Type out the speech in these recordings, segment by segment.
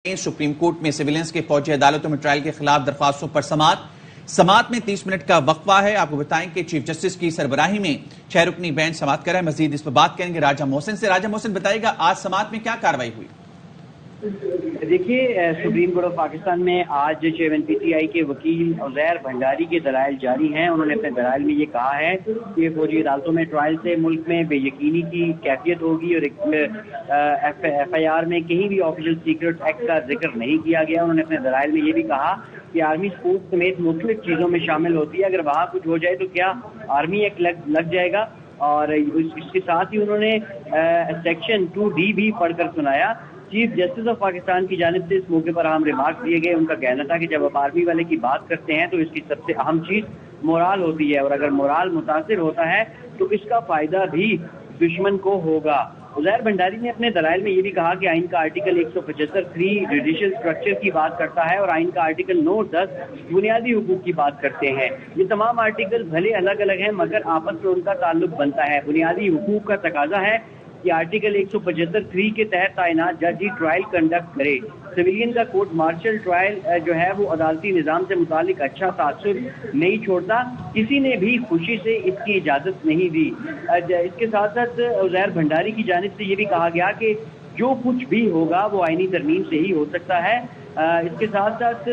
Supreme court میں civilians کے فوجی عدالتوں میں ٹرائل کے خلاف درخواستوں پر سماعت میں 30 منٹ کا وقفہ ہے۔ آپ کو بتائیں کہ چیف جسٹس کی سربراہی میں 6 رکنی بینچ سماعت کر رہا ہے۔ مزید اس پر بات کریں گے راجہ محسن سے۔ راجہ محسن بتائیے گا آج سماعت میں کیا کارروائی ہوئی؟ دیکھیے، سپریم کورٹ آف پاکستان میں آج چیئرمین پی ٹی آئی کے وکیل عزیر بھنڈاری کے دلائل جاری ہیں۔ انہوں نے اپنے دلائل میں یہ کہا ہے کہ فوجی عدالتوں میں ٹرائل سے ملک میں بے یقینی کی کیفیت ہوگی اور ایف آئی آر میں کہیں بھی آفیشل سیکرٹ ایکٹ کا ذکر نہیں کیا گیا۔ انہوں نے اپنے دلائل میں یہ بھی کہا کہ آرمی سپورٹ سمیت مختلف چیزوں میں شامل ہوتی ہے، اگر وہاں کچھ ہو جائے تو کیا آرمی ایکٹ لگ جائے گا؟ اور اس کے ساتھ ہی انہوں نے سیکشن 2D بھی پڑھ کر سنایا۔ چیف جسٹس آف پاکستان کی جانب سے اس موقع پر اہم ریمارک دیے گئے۔ ان کا کہنا تھا کہ جب آپ آرمی والے کی بات کرتے ہیں تو اس کی سب سے اہم چیز مورال ہوتی ہے، اور اگر مورال متاثر ہوتا ہے تو اس کا فائدہ بھی دشمن کو ہوگا۔ عزیر بھنڈاری نے اپنے دلائل میں یہ بھی کہا کہ آئین کا آرٹیکل 175(3) جوڈیشل اسٹرکچر کی بات کرتا ہے اور آئین کا آرٹیکل 9(10) بنیادی حقوق کی بات کرتے ہیں۔ یہ تمام آرٹیکل بھلے الگ الگ ہیں مگر آپس میں ان کا تعلق بنتا ہے۔ بنیادی حقوق کا تقاضا ہے کہ آرٹیکل 175(3) کے تحت تعینات جج ہی ٹرائل کنڈکٹ کرے۔ سویلین کا کورٹ مارشل ٹرائل جو ہے وہ عدالتی نظام سے متعلق اچھا تاثر نہیں چھوڑتا، کسی نے بھی خوشی سے اس کی اجازت نہیں دی۔ اس کے ساتھ ساتھ عزیر بھنڈاری کی جانب سے یہ بھی کہا گیا کہ جو کچھ بھی ہوگا وہ آئینی ترمیم سے ہی ہو سکتا ہے۔ اس کے ساتھ ساتھ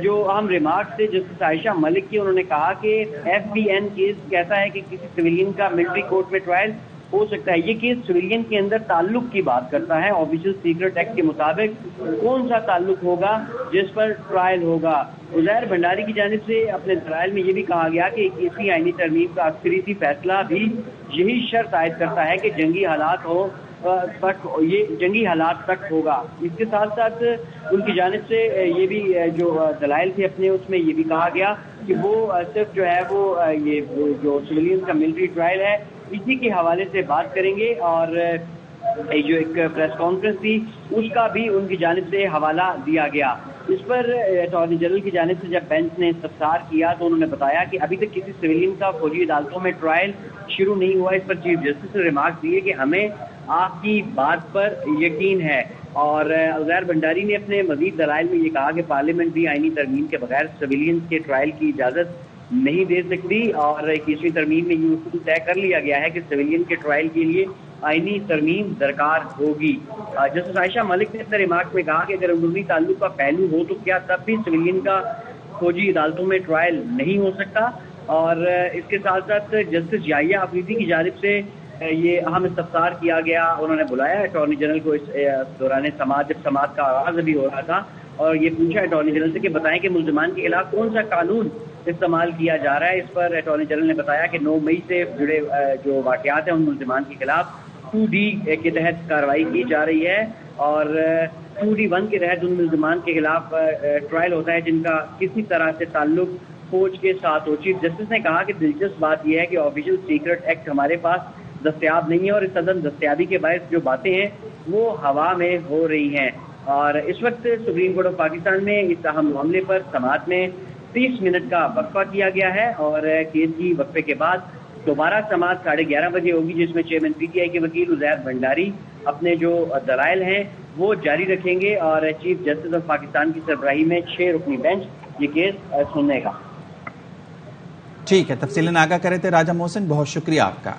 جو اہم ریمارکس تھے جسٹس عائشہ ملک کی، انہوں نے کہا کہ FBN کیس کہتا ہے کہ کسی سویلین کا ملٹری کورٹ میں ٹرائل ہو سکتا ہے۔ یہ کیس سویلین کے اندر تعلق کی بات کرتا ہے۔ آفیشل سیکرٹ ایکٹ کے مطابق کون سا تعلق ہوگا جس پر ٹرائل ہوگا؟ عزیر بھنڈاری کی جانب سے اپنے دلائل میں یہ بھی کہا گیا کہ اسی آئینی ترمیم کا اکثریتی فیصلہ بھی یہی شرط عائد کرتا ہے کہ جنگی حالات تک ہوگا۔ اس کے ساتھ ساتھ ان کی جانب سے یہ بھی جو دلائل تھے اپنے، اس میں یہ بھی کہا گیا کہ وہ صرف جو ہے وہ یہ جو سویلین کا ملٹری ٹرائل ہے اسی کے حوالے سے بات کریں گے، اور جو ایک پریس کانفرنس تھی اس کا بھی ان کی جانب سے حوالہ دیا گیا۔ اس پر اٹارنی جنرل کی جانب سے جب بینچ نے استفسار کیا تو انہوں نے بتایا کہ ابھی تک کسی سویلین کا فوجی عدالتوں میں ٹرائل شروع نہیں ہوا۔ اس پر چیف جسٹس نے ریمارک دیے کہ ہمیں آپ کی بات پر یقین ہے، اور عزیر بھنڈاری نے اپنے مزید دلائل میں یہ کہا کہ پارلیمنٹ بھی آئینی ترمیم کے بغیر سویلین کے ٹرائل کی اجازت نہیں دے سکتی، اور 21ویں ترمیم میں یہ اصول طے کر لیا گیا ہے کہ سویلین کے ٹرائل کے لیے آئینی ترمیم درکار ہوگی۔ جسٹس عائشہ ملک نے اپنے ریمارک میں کہا کہ اگر اندرونی تعلق کا پہلو ہو تو کیا تب بھی سویلین کا فوجی عدالتوں میں ٹرائل نہیں ہو سکتا؟ اور اس کے ساتھ ساتھ جسٹس یحییٰ آفریدی کی جانب سے یہ اہم استفسار کیا گیا۔ انہوں نے بلایا اٹارنی جنرل کو اس دوران سماعت، جب سماعت کا آغاز ابھی ہو رہا تھا، اور یہ پوچھا اٹارنی جنرل سے کہ بتائیں کہ ملزمان کے خلاف کون سا قانون استعمال کیا جا رہا ہے۔ اس پر اٹارنی جنرل نے بتایا کہ 9 مئی سے جڑے جو واقعات ہیں ان ملزمان کے خلاف 2D کے تحت کارروائی کی جا رہی ہے، اور 2D1 کے تحت ان ملزمان کے خلاف ٹرائل ہوتا ہے جن کا کسی طرح سے تعلق فوج کے ساتھ ہو۔ چیف جسٹس نے کہا کہ دلچسپ بات یہ ہے کہ آفیشل سیکرٹ ایکٹ ہمارے پاس دستیاب نہیں ہے، اور اس عدم دستیابی کے باعث جو باتیں ہیں وہ ہوا میں ہو رہی ہیں۔ اور اس وقت سپریم کورٹ آف پاکستان میں اس اہم معاملے پر سماعت میں 30 منٹ کا وقفہ کیا گیا ہے، اور کیس کی وقفے کے بعد دوبارہ سماعت 11:30 بجے ہوگی، جس میں چیئرمین پی ٹی آئی کے وکیل عزیر بھنڈاری اپنے جو دلائل ہیں وہ جاری رکھیں گے، اور چیف جسٹس آف پاکستان کی سربراہی میں 6 رکنی بینچ یہ کیس سننے گا۔ ٹھیک ہے، تفصیلاً آگاہ کرے تھے راجہ محسن، بہت شکریہ آپ کا۔